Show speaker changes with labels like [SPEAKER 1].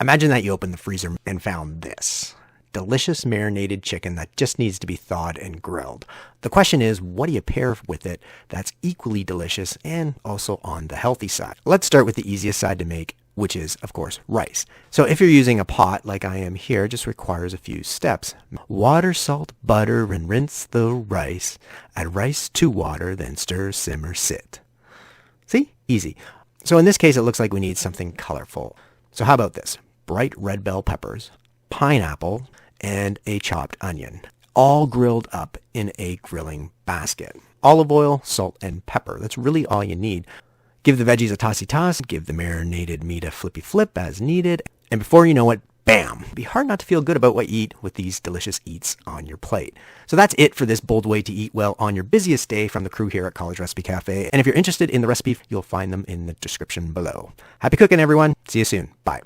[SPEAKER 1] Imagine that you opened the freezer and found this. Delicious marinated chicken that just needs to be thawed and grilled. The question is, what do you pair with it that's equally delicious and also on the healthy side? Let's start with the easiest side to make, which is, of course, rice. So if you're using a pot like I am here, it just requires a few steps. Water, salt, butter, and rinse the rice. Add rice to water, then stir, simmer, sit. See? Easy. So in this case, it looks like we need something colorful. So how about this? Bright red bell peppers, pineapple, and a chopped onion, all grilled up in a grilling basket. Olive oil, salt, and pepper. That's really all you need. Give the veggies a tossy-toss, give the marinated meat a flippy-flip as needed, and before you know it, bam! It'd be hard not to feel good about what you eat with these delicious eats on your plate. So that's it for this bold way to eat well on your busiest day from the crew here at College Recipe Cafe. And if you're interested in the recipe, you'll find them in the description below. Happy cooking, everyone. See you soon. Bye.